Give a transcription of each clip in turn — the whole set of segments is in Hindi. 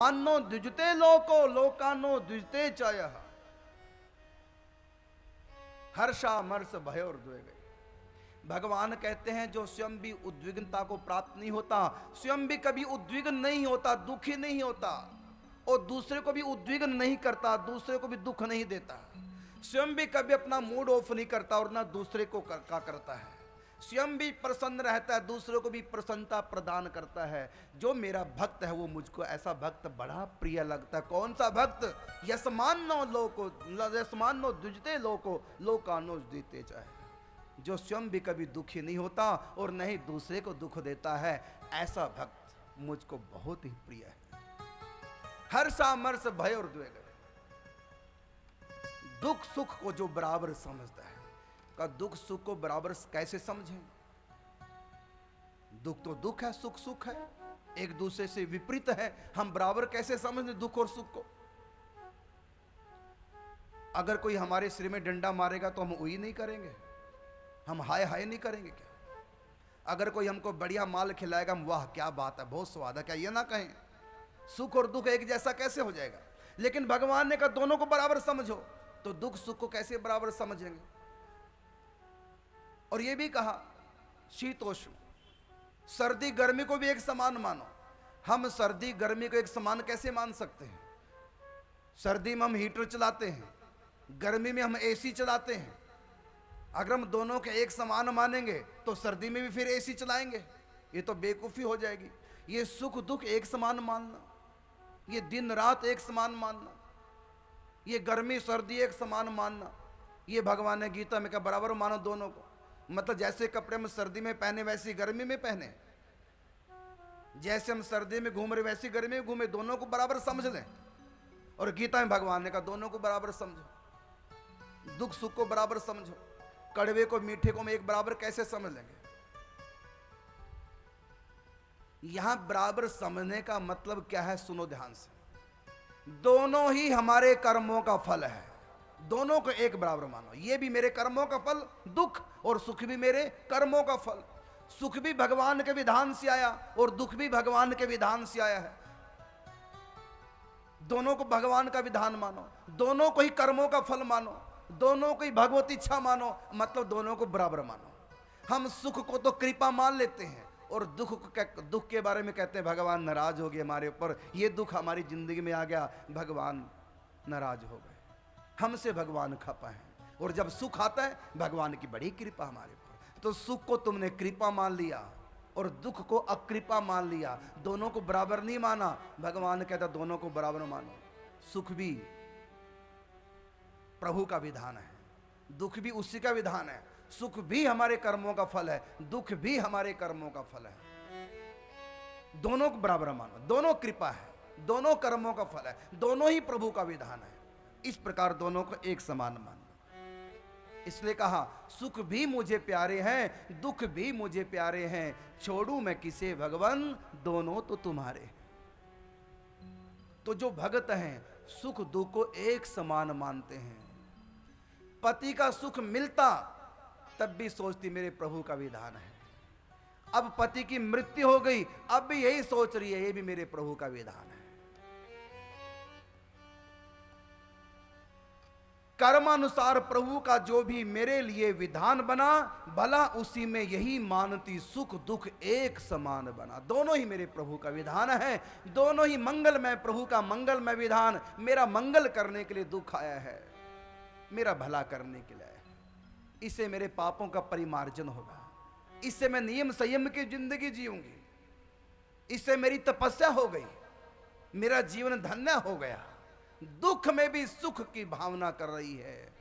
अन्नो द्विजते लोको लोकानो द्विजते चयः हर्षामर्ष भयोर्द्वेग। भगवान कहते हैं जो स्वयं भी उद्विग्नता को प्राप्त नहीं होता, स्वयं भी कभी उद्विग्न नहीं होता, दुखी नहीं होता और दूसरे को भी उद्विग्न नहीं करता, दूसरे को भी दुख नहीं देता, स्वयं भी कभी अपना मूड ऑफ नहीं करता और ना दूसरे को करता है, स्वयं भी प्रसन्न रहता है, दूसरों को भी प्रसन्नता प्रदान करता है। जो मेरा भक्त है वो मुझको ऐसा भक्त बड़ा प्रिय लगता है। कौन सा भक्त? यस्मान्नो लोको यस्मान्नो द्विजते लोको लोकानो द्विजते चाहे, जो स्वयं भी कभी दुखी नहीं होता और न ही दूसरे को दुख देता है, ऐसा भक्त मुझको बहुत ही प्रिय है। हर्षामर्ष भय और द्वेग, दुख सुख को जो बराबर समझता है। का दुख सुख को बराबर कैसे समझें? दुख तो दुख है, सुख सुख है, एक दूसरे से विपरीत है, हम बराबर कैसे समझें दुख और सुख को? अगर कोई हमारे सिर में डंडा मारेगा तो हम उई नहीं करेंगे, हम हाय हाय नहीं करेंगे क्या? अगर कोई हमको बढ़िया माल खिलाएगा हम वाह क्या बात है, बहुत स्वाद है, क्या ये ना कहें? सुख और दुख एक जैसा कैसे हो जाएगा? लेकिन भगवान ने कहा दोनों को बराबर समझो, तो दुख सुख को कैसे बराबर समझेंगे? और ये भी कहा शीतोष्ण, सर्दी गर्मी को भी एक समान मानो। हम सर्दी गर्मी को एक समान कैसे मान सकते हैं? सर्दी में हम हीटर चलाते हैं, गर्मी में हम एसी चलाते हैं। अगर हम दोनों के एक समान मानेंगे तो सर्दी में भी फिर एसी चलाएंगे, ये तो बेवकूफ़ी हो जाएगी। ये सुख दुख एक समान मानना, ये दिन रात एक समान मानना, ये गर्मी सर्दी एक समान मानना, ये भगवान ने गीता में कहा बराबर मानो दोनों को। मतलब जैसे कपड़े हम सर्दी में पहने वैसे गर्मी में पहने, जैसे हम सर्दी में घूम रहे वैसी गर्मी में घूमे, दोनों को बराबर समझ लें। और गीता में भगवान ने कहा दोनों को बराबर समझो, दुख सुख को बराबर समझो, कड़वे को मीठे को हम एक बराबर कैसे समझ लेंगे? यहां बराबर समझने का मतलब क्या है? सुनो ध्यान से। दोनों ही हमारे कर्मों का फल है, दोनों को एक बराबर मानो। ये भी मेरे कर्मों का फल दुख, और सुख भी मेरे कर्मों का फल। सुख भी भगवान के विधान से आया और दुख भी भगवान के विधान से आया है। दोनों को भगवान का विधान मानो, दोनों को ही कर्मों का फल मानो, दोनों को ही भगवत इच्छा मानो, मतलब दोनों को बराबर मानो। हम सुख को तो कृपा मान लेते हैं और दुख के बारे में कहते हैं भगवान नाराज हो गए हमारे ऊपर, ये दुख हमारी जिंदगी में आ गया, भगवान नाराज हो गए, हमसे भगवान खपा है। और जब सुख आता है भगवान की बड़ी कृपा हमारे ऊपर। तो सुख को तुमने कृपा मान लिया और दुख को अकृपा मान लिया, दोनों को बराबर नहीं माना। भगवान कहता दोनों को बराबर मानो। सुख भी प्रभु का विधान है, दुख भी उसी का विधान है। सुख भी हमारे कर्मों का फल है, दुख भी हमारे कर्मों का फल है। दोनों को बराबर मानो, दोनों कृपा है, दोनों कर्मों का फल है, दोनों ही प्रभु का विधान है। इस प्रकार दोनों को एक समान मानना। इसलिए कहा सुख भी मुझे प्यारे हैं, दुख भी मुझे प्यारे हैं, छोड़ू मैं किसे भगवान, दोनों तो तुम्हारे हैं। तो जो भगत हैं सुख दुख को एक समान मानते हैं। पति का सुख मिलता तब भी सोचती मेरे प्रभु का विधान है। अब पति की मृत्यु हो गई, अब भी यही सोच रही है ये भी मेरे प्रभु का विधान है। कर्मानुसार प्रभु का जो भी मेरे लिए विधान बना, भला उसी में यही मानती सुख दुख एक समान बना। दोनों ही मेरे प्रभु का विधान है, दोनों ही मंगलमय, प्रभु का मंगलमय विधान। मेरा मंगल करने के लिए दुख आया है, मेरा भला करने के लिए आया है। इससे मेरे पापों का परिमार्जन होगा, इससे मैं नियम संयम की जिंदगी जीऊंगी, इससे मेरी तपस्या हो गई, मेरा जीवन धन्य हो गया। दुख में भी सुख की भावना कर रही है,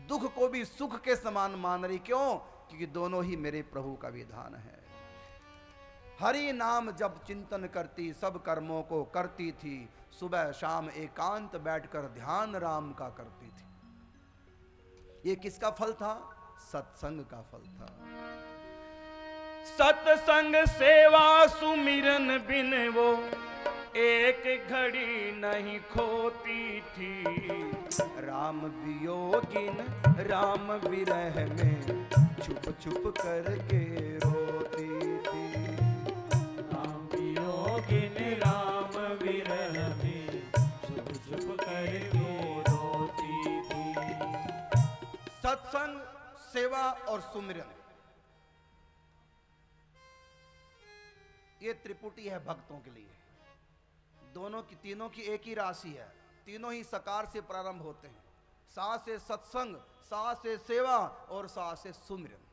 दुख को भी सुख के समान मान रही। क्यों? क्योंकि दोनों ही मेरे प्रभु का विधान है। हरि नाम जब चिंतन करती सब कर्मों को करती थी, सुबह शाम एकांत बैठकर ध्यान राम का करती थी। ये किसका फल था? सत्संग का फल था। सत्संग सेवा सुमिरन बिन वो एक घड़ी नहीं खोती थी, राम वियोगिन राम विरह में छुप छुप करके रोती थी। राम वियोगिन राम विरह सत्संग, सेवा और सुमिरन, ये त्रिपुटी है भक्तों के लिए। दोनों की, तीनों की एक ही राशि है, तीनों ही सकार से प्रारंभ होते हैं। सा से सत्संग, सा से सेवा और सा से सुमिरन।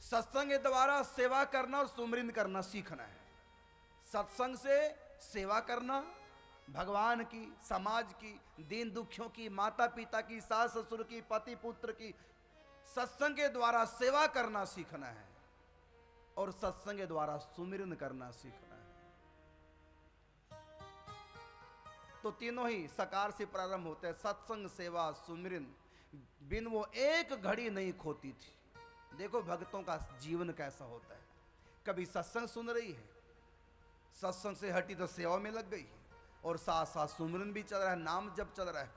सत्संग के द्वारा सेवा करना और सुमिरन करना सीखना है। सत्संग से सेवा करना, भगवान की, समाज की, दीन दुखियों की, माता पिता की, सास ससुर की, पति पुत्र की, सत्संग के द्वारा सेवा करना सीखना है और सत्संग के द्वारा सुमिरन करना सीखना है। तो तीनों ही सकार से प्रारंभ होते हैं, सत्संग, सेवा, सुमिरन। बिन वो एक घड़ी नहीं खोती थी। देखो भक्तों का जीवन कैसा होता है। कभी सत्संग सुन रही है, सत्संग से हटी तो सेवा में लग गई, और साथ साथ सुमिरन भी चल रहा है, नाम जब चल रहा है।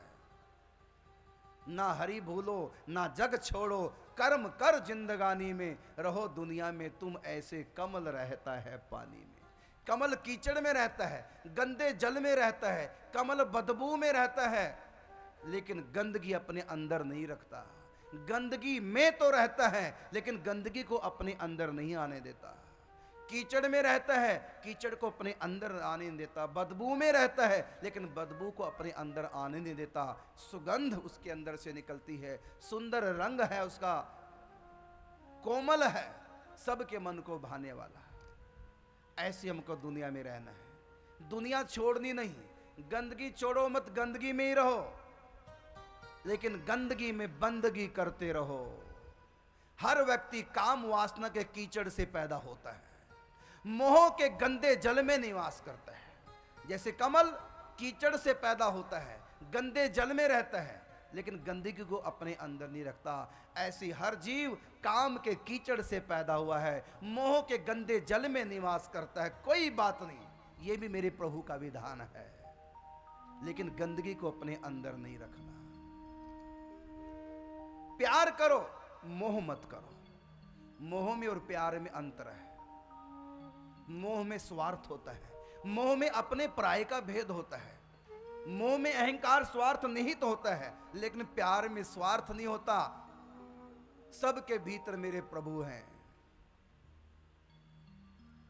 ना हरि भूलो ना जग छोड़ो, कर्म कर जिंदगानी में, रहो दुनिया में तुम ऐसे। कमल रहता है पानी में, कमल कीचड़ में रहता है, गंदे जल में रहता है, कमल बदबू में रहता है, लेकिन गंदगी अपने अंदर नहीं रखता। गंदगी में तो रहता है लेकिन गंदगी को अपने अंदर नहीं आने देता। कीचड़ में रहता है, कीचड़ को अपने अंदर आने नहीं देता। बदबू में रहता है लेकिन बदबू को अपने अंदर आने नहीं देता। सुगंध उसके अंदर से निकलती है, सुंदर रंग है उसका, कोमल है, सबके मन को भाने वाला। ऐसे हमको दुनिया में रहना है, दुनिया छोड़नी नहीं। गंदगी छोड़ो मत, गंदगी में ही रहो, लेकिन गंदगी में बंदगी करते रहो। हर व्यक्ति काम वासना के कीचड़ से पैदा होता है, मोह के गंदे जल में निवास करता है। जैसे कमल कीचड़ से पैदा होता है, गंदे जल में रहता है, लेकिन गंदगी को अपने अंदर नहीं रखता। ऐसी हर जीव काम के कीचड़ से पैदा हुआ है, मोह के गंदे जल में निवास करता है। कोई बात नहीं, ये भी मेरे प्रभु का विधान है, लेकिन गंदगी को अपने अंदर नहीं रखना। प्यार करो, मोह मत करो। मोह में और प्यार में अंतर है। मोह में स्वार्थ होता है, मोह में अपने पराये का भेद होता है, मोह में अहंकार स्वार्थ निहित होता है, लेकिन प्यार में स्वार्थ नहीं होता। सबके भीतर मेरे प्रभु हैं,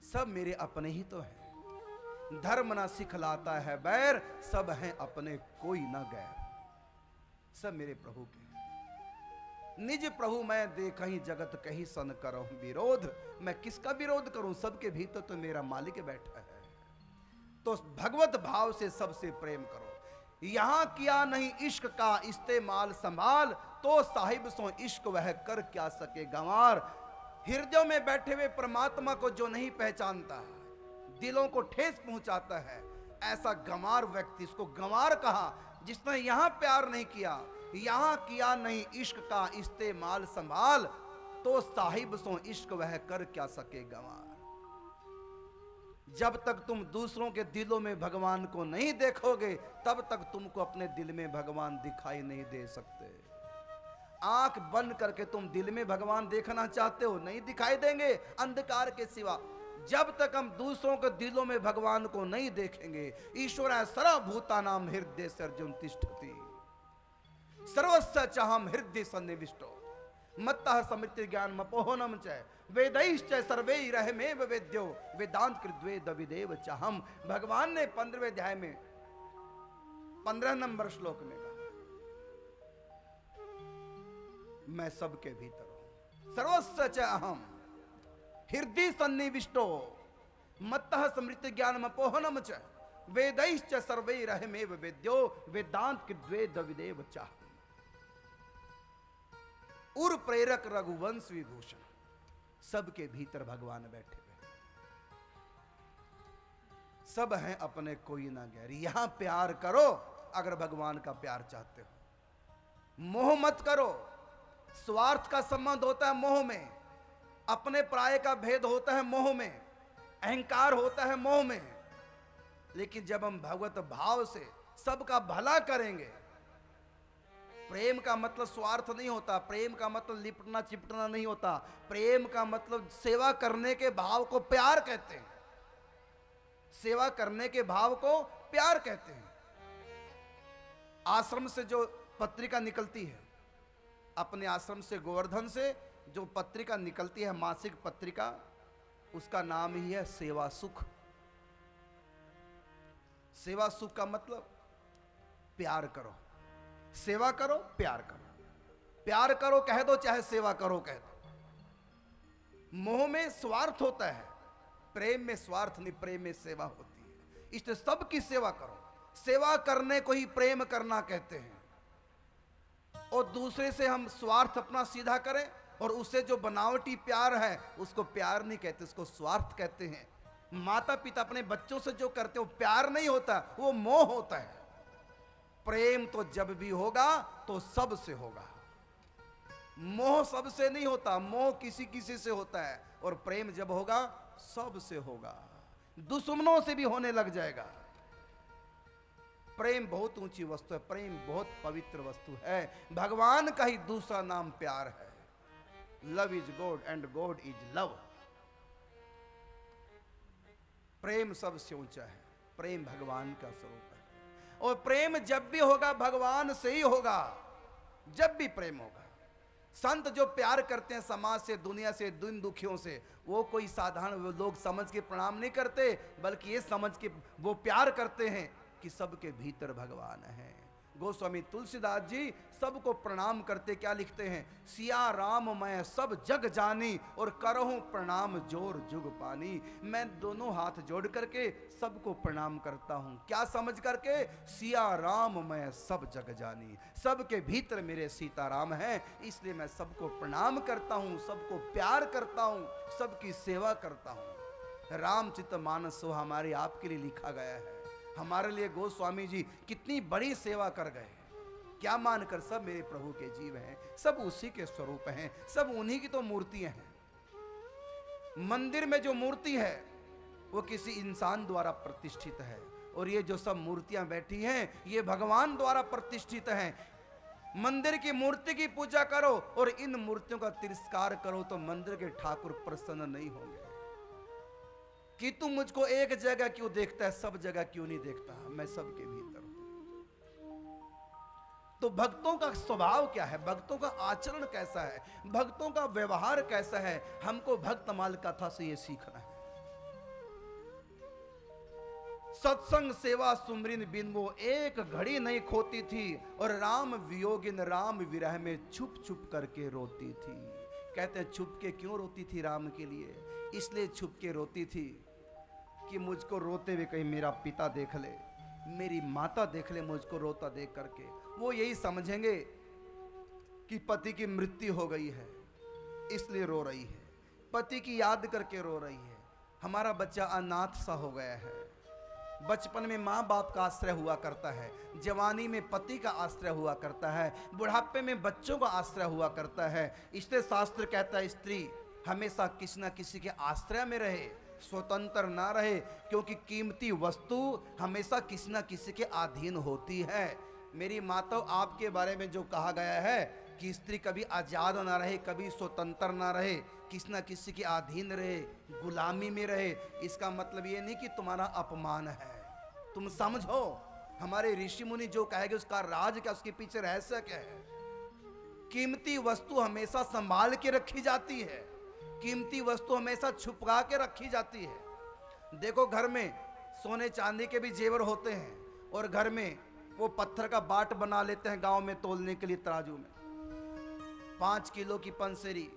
सब मेरे अपने ही तो हैं। धर्म ना सिखलाता है बैर, सब हैं अपने कोई ना गैर। सब मेरे प्रभु के। निज प्रभु मैं देखहि जगत कही सन करहु विरोध। मैं किसका विरोध करूं, सबके भीतर तो मेरा मालिक बैठा है। तो भगवत भाव से सबसे प्रेम करो। यहां किया नहीं इश्क का इस्तेमाल संभाल, तो साहिब सो इश्क वह कर क्या सके गंवार। हृदयों में बैठे हुए परमात्मा को जो नहीं पहचानता, दिलों को ठेस पहुंचाता है, ऐसा गंवार व्यक्ति, इसको गंवार कहा जिसने यहां प्यार नहीं किया, यहां किया नहीं इश्क का इस्तेमाल संभाल, तो साहिब सो इश्क वह कर क्या सके गंवार। जब तक तुम दूसरों के दिलों में भगवान को नहीं देखोगे, तब तक तुमको अपने दिल में भगवान दिखाई नहीं दे सकते। आंख बंद करके तुम दिल में भगवान देखना चाहते हो, नहीं दिखाई देंगे अंधकार के सिवा। जब तक हम दूसरों के दिलों में भगवान को नहीं देखेंगे। ईश्वर सर्वभूतानां हृदय सर्जुन तिष्ठति, सर्वस्य चाहम हृदय सन्निविष्टो, मत्तः समृद्धि ज्ञान मपोहनम च वेदैश्च सर्वैरहमेव वेद्यो वेदांत कृद्वेद विदेव चाहम। भगवान ने 15वें अध्याय में 15 नंबर श्लोक में कहा, मैं सबके भीतर हूं। सर्वस्य च अहम हृदय सन्निविष्टो मत्तः समृद्धि ज्ञान मपोहनम च वेदैश्च सर्वैरहमेव वेद्यो वेदांत कृद्वेद विदेव चाहम। उर प्रेरक रघुवंश विभूषण, सबके भीतर भगवान बैठे हुए, सब हैं अपने कोई ना गैर। यहां प्यार करो अगर भगवान का प्यार चाहते हो। मोह मत करो, स्वार्थ का संबंध होता है मोह में, अपने पराये का भेद होता है मोह में, अहंकार होता है मोह में। लेकिन जब हम भगवत भाव से सबका भला करेंगे, प्रेम का मतलब स्वार्थ नहीं होता, प्रेम का मतलब लिपटना चिपटना नहीं होता, प्रेम का मतलब सेवा करने के भाव को प्यार कहते हैं। सेवा करने के भाव को प्यार कहते हैं। आश्रम से जो पत्रिका निकलती है, अपने आश्रम से गोवर्धन से जो पत्रिका निकलती है, मासिक पत्रिका, उसका नाम ही है सेवा सुख। सेवा सुख का मतलब प्यार करो, सेवा करो, प्यार करो। प्यार करो कह दो, चाहे सेवा करो कह दो। मोह में स्वार्थ होता है, प्रेम में स्वार्थ नहीं, प्रेम में सेवा होती है। इसलिए सबकी सेवा करो। सेवा करने को ही प्रेम करना कहते हैं। और दूसरे से हम स्वार्थ अपना सीधा करें और उससे जो बनावटी प्यार है उसको प्यार नहीं कहते, उसको स्वार्थ कहते हैं। माता पिता अपने बच्चों से जो करते हो प्यार नहीं होता, वो मोह होता है। प्रेम तो जब भी होगा तो सबसे होगा, मोह सबसे नहीं होता। मोह किसी किसी से होता है, और प्रेम जब होगा सबसे होगा, दुश्मनों से भी होने लग जाएगा। प्रेम बहुत ऊंची वस्तु है, प्रेम बहुत पवित्र वस्तु है। भगवान का ही दूसरा नाम प्यार है। Love is God and God is love. प्रेम सबसे ऊंचा है, प्रेम भगवान का स्वरूप है। और प्रेम जब भी होगा भगवान से ही होगा, जब भी प्रेम होगा। संत जो प्यार करते हैं समाज से, दुनिया से, दिन दुखियों से, वो कोई साधारण लोग समझ के प्रणाम नहीं करते, बल्कि ये समझ के वो प्यार करते हैं कि सबके भीतर भगवान है। गोस्वामी तुलसीदास जी सबको प्रणाम करते क्या लिखते हैं? सिया राम मैं सब जग जानी, और करहूं प्रणाम जोर जुग पानी। मैं दोनों हाथ जोड़ करके सबको प्रणाम करता हूं, क्या समझ करके? सिया राम मैं सब जग जानी, सबके भीतर मेरे सीताराम हैं, इसलिए मैं सबको प्रणाम करता हूं, सबको प्यार करता हूं, सबकी सेवा करता हूं। रामचरितमानस हमारे आपके लिए लिखा गया है, हमारे लिए गोस्वामी जी कितनी बड़ी सेवा कर गए। क्या मानकर? सब मेरे प्रभु के जीव हैं, सब उसी के स्वरूप हैं, सब उन्हीं की तो मूर्तियां हैं। मंदिर में जो मूर्ति है वो किसी इंसान द्वारा प्रतिष्ठित है, और ये जो सब मूर्तियां बैठी हैं ये भगवान द्वारा प्रतिष्ठित हैं। मंदिर की मूर्ति की पूजा करो और इन मूर्तियों का तिरस्कार करो तो मंदिर के ठाकुर प्रसन्न नहीं होंगे। कि तू मुझको एक जगह क्यों देखता है, सब जगह क्यों नहीं देखता? मैं सबके भीतर हूं। तो भक्तों का स्वभाव क्या है, भक्तों का आचरण कैसा है, भक्तों का व्यवहार कैसा है, हमको भक्तमाल कथा से ये सीखना है। सत्संग सेवा सुमरिन बिन वो एक घड़ी नहीं खोती थी, और राम वियोगिन राम विरह में छुप छुप करके रोती थी। कहते हैं छुप के क्यों रोती थी राम के लिए? इसलिए छुप के रोती थी कि मुझको रोते हुए कहीं मेरा पिता देख ले, मेरी माता देख ले मुझको रोता देख करके, वो यही समझेंगे कि पति की मृत्यु हो गई है इसलिए रो रही है, पति की याद करके रो रही है। हमारा बच्चा अनाथ सा हो गया है। बचपन में माँ बाप का आश्रय हुआ करता है, जवानी में पति का आश्रय हुआ करता है, बुढ़ापे में बच्चों का आश्रय हुआ करता है। इसलिए शास्त्र कहता है स्त्री हमेशा किसी न किसी के आश्रय में रहे, स्वतंत्र ना रहे, क्योंकि कीमती वस्तु हमेशा किसी न किसी के अधीन होती है। मेरी माता, आपके बारे में जो कहा गया है कि स्त्री कभी आजाद ना रहे, कभी स्वतंत्र ना रहे, किसी न किसी के अधीन रहे, गुलामी में रहे, इसका मतलब ये नहीं कि तुम्हारा अपमान है। तुम समझो हमारे ऋषि मुनि जो कहेंगे उसका राज क्या, उसके पीछे रहस्य क्या है। कीमती वस्तु हमेशा संभाल के रखी जाती है, कीमती वस्तु हमेशा छुपा के रखी जाती है। देखो घर में सोने चांदी के भी जेवर होते हैं, और घर में वो पत्थर का बाट बना लेते हैं गांव में तोलने के लिए तराजू में, 5 किलो की पंसेरी।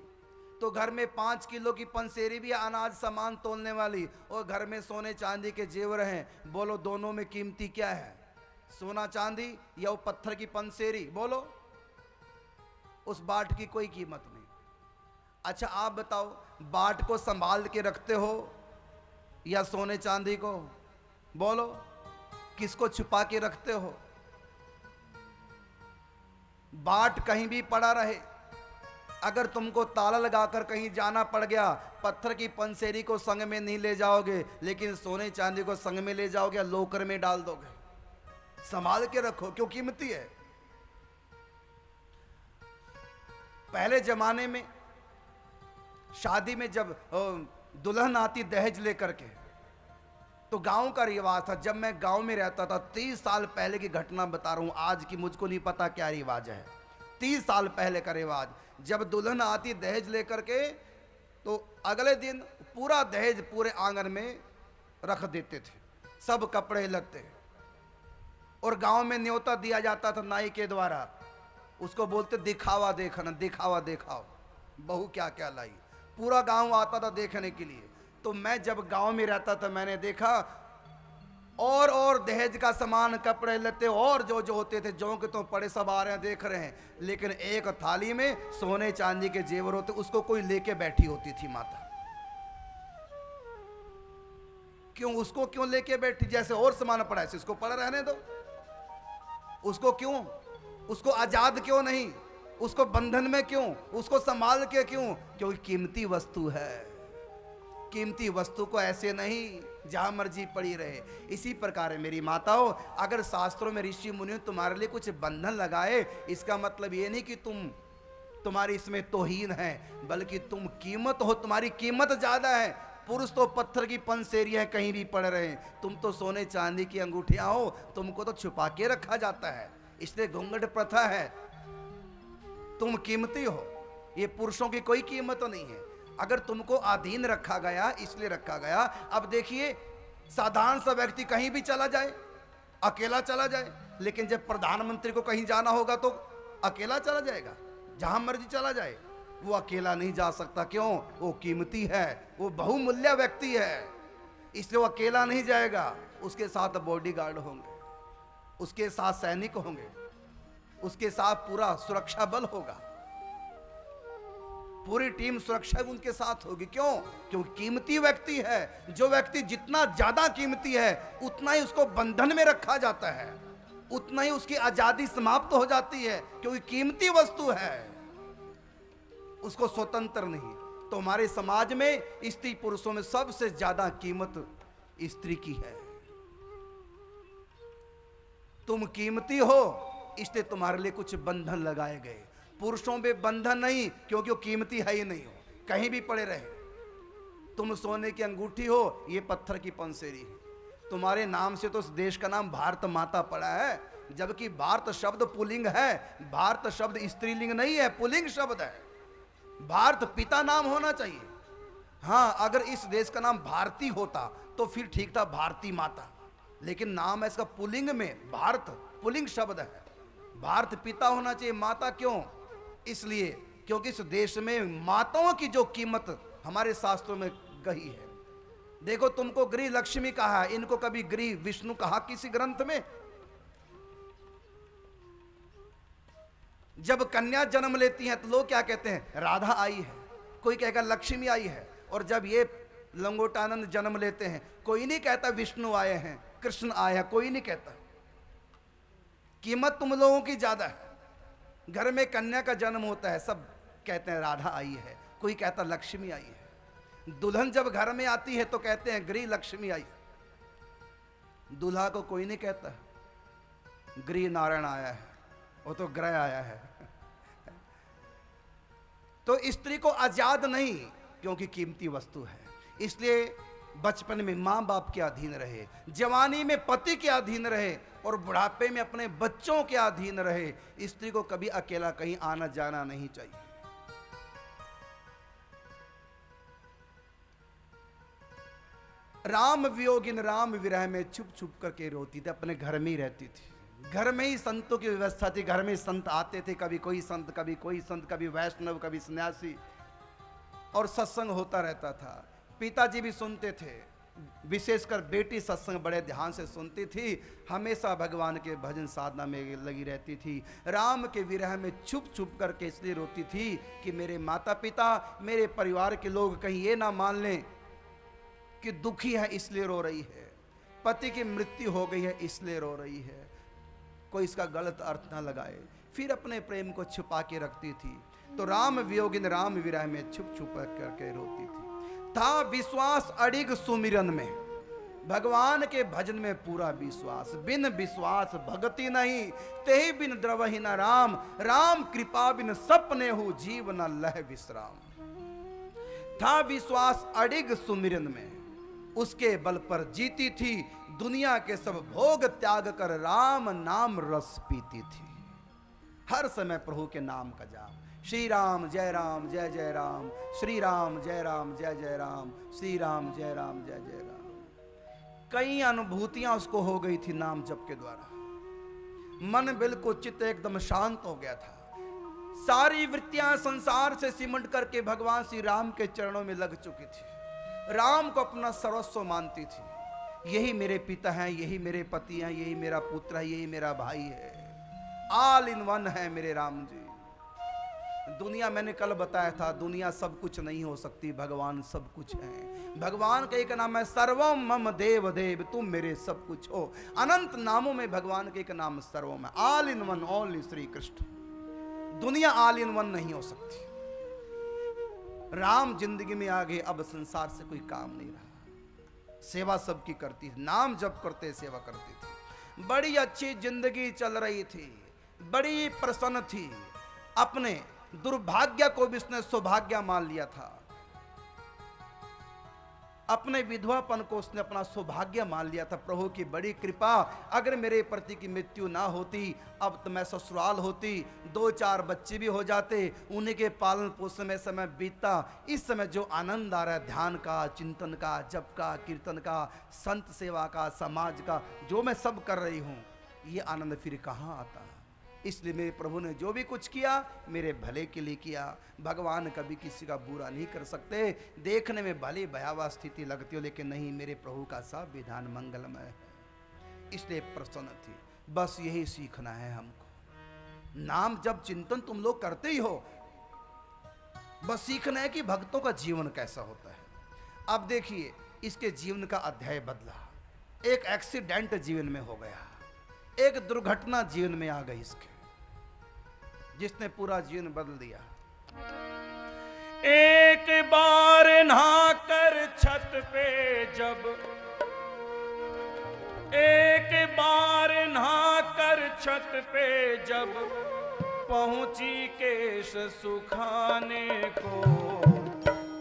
तो घर में 5 किलो की पंसेरी भी अनाज सामान तोलने वाली, और घर में सोने चांदी के जेवर हैं। बोलो दोनों में कीमती क्या है, सोना चांदी या वो पत्थर की पंसेरी? बोलो, उस बाट की कोई कीमत नहीं। अच्छा आप बताओ, बाट को संभाल के रखते हो या सोने चांदी को? बोलो, किसको छुपा के रखते हो? बाट कहीं भी पड़ा रहे, अगर तुमको ताला लगाकर कहीं जाना पड़ गया, पत्थर की पंसेरी को संग में नहीं ले जाओगे, लेकिन सोने चांदी को संग में ले जाओगे, लोकर में डाल दोगे। संभाल के रखो, क्यों? कीमती है। पहले जमाने में शादी में जब दुल्हन आती दहेज लेकर के, तो गांव का रिवाज था। जब मैं गांव में रहता था, 30 साल पहले की घटना बता रहा हूं, आज की मुझको नहीं पता क्या रिवाज है। 30 साल पहले का रिवाज। जब दुल्हन आती दहेज लेकर के तो अगले दिन पूरा दहेज पूरे आंगन में रख देते थे, सब कपड़े लत्ते। और गांव में न्योता दिया जाता था नाई के द्वारा, उसको बोलते दिखावा देखना, दिखावा देखाओ, बहू क्या क्या लाई। पूरा गांव आता था देखने के लिए। तो मैं जब गांव में रहता था मैंने देखा और दहेज का सामान, कपड़े लत्ते और जो जो होते थे, जो के तो पड़े सब आ रहे हैं, देख रहे हैं। लेकिन एक थाली में सोने चांदी के जेवर होते, उसको कोई लेके बैठी होती थी माता। क्यों? उसको क्यों लेके बैठी? जैसे और सामान पड़ा है इसको पड़ा रहने दो। उसको क्यों? उसको आजाद क्यों नहीं? उसको बंधन में क्यों? उसको संभाल के क्यों? क्योंकि कीमती वस्तु है। कीमती वस्तु को ऐसे नहीं जहां मर्जी पड़ी रहे। इसी प्रकार है मेरी माताओं, अगर शास्त्रों में ऋषि मुनि तुम्हारे लिए कुछ बंधन लगाए, इसका मतलब ये नहीं कि तुम्हारी इसमें तौहीन है, बल्कि तुम कीमत हो, तुम्हारी कीमत ज्यादा है। पुरुष तो पत्थर की पंसेरियां कहीं भी पड़ रहे हैं, तुम तो सोने चांदी की अंगूठियां हो, तुमको तो छुपा के रखा जाता है, इसलिए घूंघट प्रथा है। तुम कीमती हो, ये पुरुषों की कोई कीमत नहीं है। अगर तुमको अधीन रखा गया, इसलिए रखा गया। अब देखिए, साधारण सा व्यक्ति कहीं भी चला जाए, अकेला चला जाए, लेकिन जब प्रधानमंत्री को कहीं जाना होगा तो अकेला चला जाएगा, जहां मर्जी चला जाए। वो अकेला नहीं जा सकता। क्यों? वो कीमती है, वो बहुमूल्य व्यक्ति है, इसलिए वो अकेला नहीं जाएगा। उसके साथ बॉडीगार्ड होंगे, उसके साथ सैनिक होंगे, उसके साथ पूरा सुरक्षा बल होगा, पूरी टीम सुरक्षा उनके साथ होगी। क्यों? क्योंकि कीमती व्यक्ति है। जो व्यक्ति जितना ज्यादा कीमती है, उतना ही उसको बंधन में रखा जाता है, उतना ही उसकी आजादी समाप्त हो जाती है, क्योंकि कीमती वस्तु है, उसको स्वतंत्र नहीं। तो हमारे समाज में स्त्री पुरुषों में सबसे ज्यादा कीमत स्त्री की है। तुम कीमती हो, इसलिए तुम्हारे लिए कुछ बंधन लगाए गए। पुरुषों में बंधन नहीं, क्योंकि वो कीमती है ही नहीं हो, कहीं भी पड़े रहे। तुम सोने की अंगूठी हो, ये पत्थर की पंसेरी है। तुम्हारे नाम से तो इस देश का नाम भारत माता पड़ा है, जबकि भारत शब्द पुल्लिंग है, भारत शब्द स्त्रीलिंग नहीं है, पुल्लिंग शब्द है। भारत पिता नाम होना चाहिए। हाँ, अगर इस देश का नाम भारती होता तो फिर ठीक था, भारती माता, लेकिन नाम है इसका पुल्लिंग में, भारत पुल्लिंग शब्द है। भारत पिता होना चाहिए, माता क्यों? इसलिए क्योंकि इस देश में माताओं की जो कीमत हमारे शास्त्रों में गही है। देखो, तुमको गृह लक्ष्मी कहा है, इनको कभी गृह विष्णु कहा किसी ग्रंथ में? जब कन्या जन्म लेती हैं तो लोग क्या कहते हैं? राधा आई है, कोई कहेगा लक्ष्मी आई है। और जब ये लंगोटानंद जन्म लेते हैं, कोई नहीं कहता विष्णु आए हैं, कृष्ण आए हैं, कोई नहीं कहता। कीमत तुम लोगों की ज्यादा है। घर में कन्या का जन्म होता है, सब कहते हैं राधा आई है, कोई कहता लक्ष्मी आई है। दुल्हन जब घर में आती है तो कहते हैं गृह लक्ष्मी आई। दूल्हा को कोई नहीं कहता गृह नारायण आया है, वो तो ग्रह आया है। तो स्त्री को आजाद नहीं, क्योंकि कीमती वस्तु है। इसलिए बचपन में मां बाप के अधीन रहे, जवानी में पति के अधीन रहे, और बुढ़ापे में अपने बच्चों के अधीन रहे। स्त्री को कभी अकेला कहीं आना जाना नहीं चाहिए। राम वियोगिन राम विरह में छुप छुप करके रोती थी, अपने घर में ही रहती थी। घर में ही संतों की व्यवस्था थी, घर में संत आते थे, कभी कोई संत, कभी कोई संत, कभी वैष्णव, कभी सन्यासी, और सत्संग होता रहता था। पिताजी भी सुनते थे, विशेषकर बेटी सत्संग बड़े ध्यान से सुनती थी, हमेशा भगवान के भजन साधना में लगी रहती थी। राम के विरह में छुप छुप करके इसलिए रोती थी कि मेरे माता पिता, मेरे परिवार के लोग कहीं ये ना मान लें कि दुखी है इसलिए रो रही है, पति की मृत्यु हो गई है इसलिए रो रही है, कोई इसका गलत अर्थ ना लगाए। फिर अपने प्रेम को छुपा के रखती थी। तो राम वियोगिन राम विरह में छुप छुप करके रोती थी। था विश्वास अड़िग सुमिरन में, भगवान के भजन में पूरा विश्वास। बिन विश्वास भगति नहीं, तेहि बिन द्रवहि न राम, राम कृपा बिन सपने हो जीव न लह विश्राम। था विश्वास अड़िग सुमिरन में, उसके बल पर जीती थी, दुनिया के सब भोग त्याग कर राम नाम रस पीती थी। हर समय प्रभु के नाम का जाप, श्री राम जय जय राम, श्री राम जय जय राम, श्री राम जय जय राम। कई अनुभूतियां उसको हो गई थी नाम जप के द्वारा। मन बिल्कुल चित्त एकदम शांत हो गया था। सारी वृत्तियां संसार से सिमट करके भगवान श्री राम के चरणों में लग चुकी थी। राम को अपना सर्वस्व मानती थी। यही मेरे पिता हैं, यही मेरे पति हैं, यही मेरा पुत्र है, यही मेरा भाई है, ऑल इन वन है मेरे राम जी। दुनिया, मैंने कल बताया था, दुनिया सब कुछ नहीं हो सकती, भगवान सब कुछ है। भगवान का एक नाम है सर्वम मम देव देव, तुम मेरे सब कुछ हो। अनंत नामों में भगवान का एक नाम सर्वम है, all in one, only Shri Krishna. दुनिया ऑल इन वन नहीं हो सकती। राम जिंदगी में आ गए, अब संसार से कोई काम नहीं रहा। सेवा सबकी करती थी, नाम जप करते सेवा करती थी। बड़ी अच्छी जिंदगी चल रही थी, बड़ी प्रसन्न थी। अपने दुर्भाग्य को भी उसने सौभाग्य मान लिया था। अपने विधवापन को उसने अपना सौभाग्य मान लिया था। प्रभु की बड़ी कृपा, अगर मेरे पति की मृत्यु ना होती, अब तो मैं ससुराल होती, 2-4 बच्चे भी हो जाते, उन्हीं के पालन पोषण में समय बीतता। इस समय जो आनंद आ रहा है ध्यान का, चिंतन का, जप का, कीर्तन का, संत सेवा का, समाज का, जो मैं सब कर रही हूँ, ये आनंद फिर कहाँ आता। इसलिए मेरे प्रभु ने जो भी कुछ किया मेरे भले के लिए किया। भगवान कभी किसी का बुरा नहीं कर सकते। देखने में भले भयावह स्थिति लगती हो, लेकिन नहीं, मेरे प्रभु का सब विधान मंगलमय है, इसलिए प्रसन्न थी। बस यही सीखना है हमको। नाम जब चिंतन तुम लोग करते ही हो, बस सीखना है कि भक्तों का जीवन कैसा होता है। अब देखिए, इसके जीवन का अध्याय बदला। एक एक्सीडेंट जीवन में हो गया, एक दुर्घटना जीवन में आ गई इसके, जिसने पूरा जीवन बदल दिया। एक बार नहाकर छत पे जब, एक बार नहाकर छत पे जब पहुंची केश सुखाने को,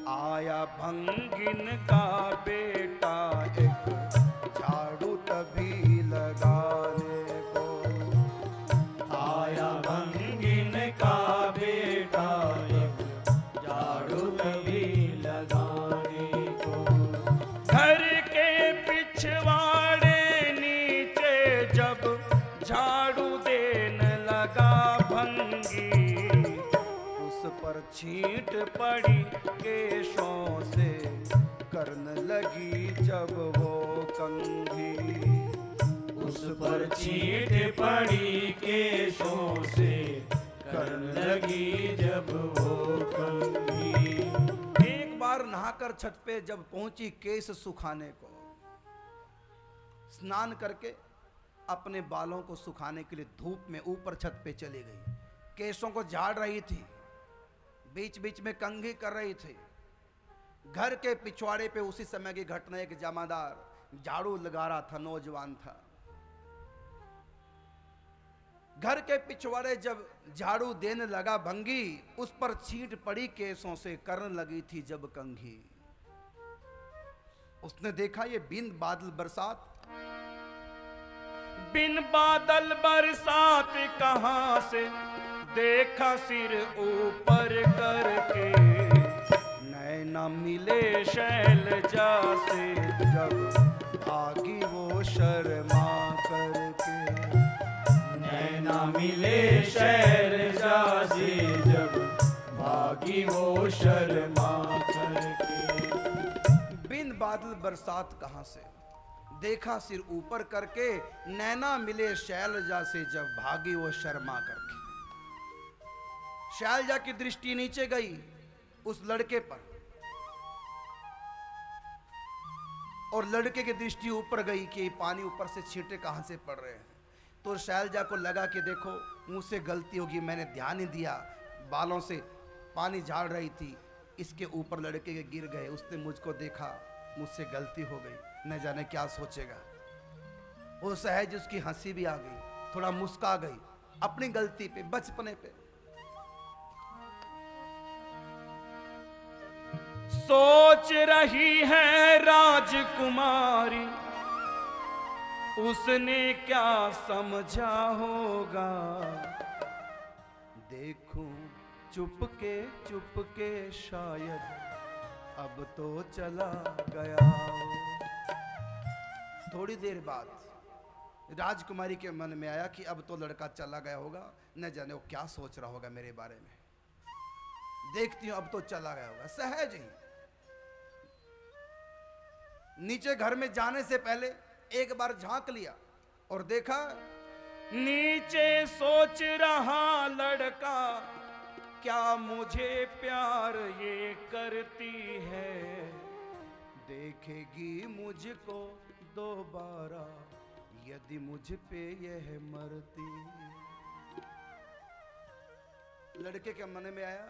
आया भंगिन का बेटा एक झाड़ू तभी लगाने को। आया भंगिन का बेटा एक झाड़ू तभी लगाने को। घर के पिछवाड़े नीचे जब झाड़ू देने लगा भंगी, उस पर छींट पड़ी केशों से, करने लगी जब वो कंघी। उस पर छींट पड़ी केशों से, करने लगी जब वो कंघी। एक बार नहाकर छत पे जब पहुंची केश सुखाने को, स्नान करके अपने बालों को सुखाने के लिए धूप में ऊपर छत पे चली गई। केशों को झाड़ रही थी, बीच बीच में कंघी कर रही थी। घर के पिछवाड़े पे उसी समय की घटना, एक जमादार झाड़ू लगा रहा था, नौजवान था। घर के पिछवाड़े जब झाड़ू देने लगा भंगी, उस पर छींट पड़ी केशों से, करने लगी थी जब कंघी। उसने देखा ये बिन बादल बरसात, बिन बादल बरसात कहां से, देखा सिर ऊपर करके, नैना मिले शैलजा से जब भागी वो शर्मा करके। नैना मिले शैलजा से जब भागी वो शर्मा करके। बिन बादल बरसात कहां से, देखा सिर ऊपर करके, नैना मिले शैलजा से जब भागी वो शर्मा करके। शैलजा की दृष्टि नीचे गई उस लड़के पर, और लड़के की दृष्टि ऊपर गई कि पानी ऊपर से छींटे कहां से पड़ रहे हैं। तो शैलजा को लगा कि देखो मुझसे गलती होगी, मैंने ध्यान नहीं दिया, बालों से पानी झाड़ रही थी, इसके ऊपर लड़के के गिर गए। उसने मुझको देखा, मुझसे गलती हो गई, न जाने क्या सोचेगा। वो सहज उसकी हंसी भी आ गई, थोड़ा मुस्का गई अपनी गलती पे, बचपने पे। सोच रही है राजकुमारी, उसने क्या समझा होगा, देखूं चुपके शायद अब तो चला गया हो। थोड़ी देर बाद राजकुमारी के मन में आया कि अब तो लड़का चला गया होगा, न जाने वो क्या सोच रहा होगा मेरे बारे में। देखती हूं अब तो चला गया होगा। सहज ही नीचे घर में जाने से पहले एक बार झांक लिया और देखा नीचे सोच रहा लड़का, क्या मुझे प्यार ये करती है, देखेगी मुझको दोबारा यदि मुझ पे यह मरती। लड़के के मन में आया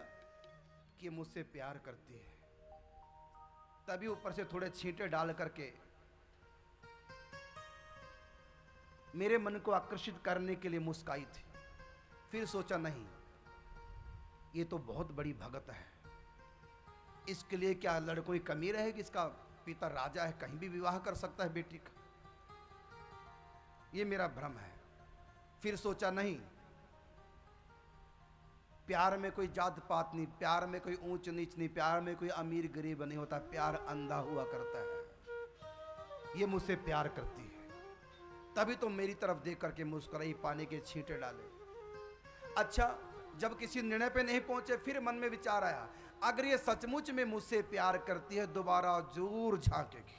कि मुझसे प्यार करती है, तभी ऊपर से थोड़े छींटे डाल करके मेरे मन को आकर्षित करने के लिए मुस्काई थी। फिर सोचा नहीं, ये तो बहुत बड़ी भगत है, इसके लिए क्या लड़कों की कमी रहेगी? इसका पिता राजा है, कहीं भी विवाह कर सकता है बेटी का। ये मेरा भ्रम है। फिर सोचा नहीं, प्यार में कोई जात पात नहीं, प्यार में कोई ऊंच नीच नहीं, प्यार में कोई अमीर गरीब नहीं होता, प्यार अंधा हुआ करता है। ये मुझसे प्यार करती है, तभी तो मेरी तरफ देख करके मुस्कुराई, पानी के छींटे डाले। अच्छा, जब किसी निर्णय पे नहीं पहुंचे, फिर मन में विचार आया, अगर ये सचमुच में मुझसे प्यार करती है दोबारा जरूर झांकेगी।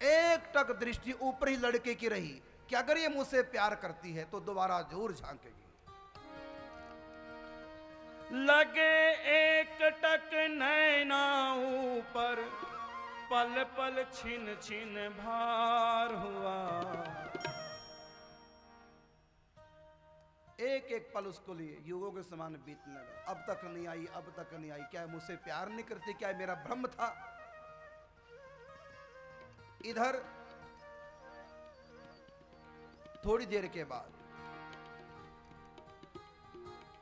एक टक दृष्टि ऊपर ही लड़के की रही कि अगर ये मुझसे प्यार करती है तो दोबारा जरूर झांकेगी। लगे एक टक नैना ऊपर, पल पल छिन छिन भार हुआ। एक एक पल उसको लिए युगों के समान बीतने लगा। अब तक नहीं आई, अब तक नहीं आई। क्या मुझसे प्यार नहीं करती? क्या मेरा भ्रम था? इधर थोड़ी देर के बाद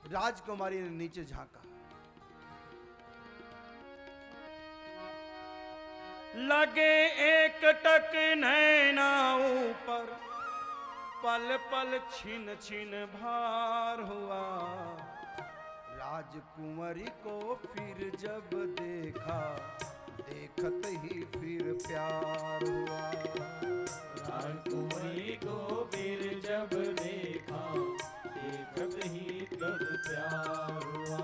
राजकुमारी ने नीचे झांका। लगे एक टक नैना ऊपर, पल पल छिन छिन भार हुआ। राजकुमारी को फिर जब देखा, देखत ही फिर प्यार हुआ। राजकुमारी को फिर जब देखा, देखत ही तब प्यार हुआ।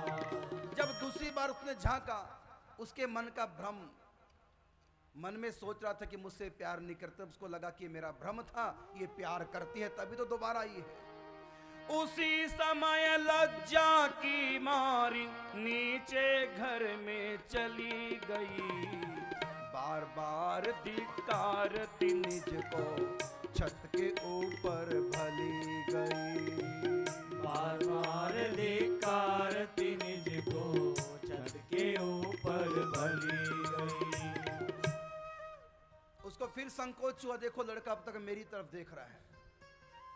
जब दूसरी बार उसने झांका, उसके मन का भ्रम, मन में सोच रहा था कि मुझसे प्यार नहीं करते, उसको लगा कि मेरा भ्रम था, ये प्यार करती है तभी तो दोबारा आई है। उसी समय लज्जा की मारी नीचे घर में चली गई। बार बार धिक्कारती निज को छत के ऊपर भली गई। बार बार धिक्कारती निज को छत के ऊपर भली गई। उसको फिर संकोच हुआ, देखो लड़का अब तक मेरी तरफ देख रहा है,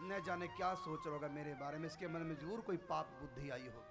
न जाने क्या सोच रहा होगा मेरे बारे में, इसके मन में जरूर कोई पाप बुद्धि आई होगी।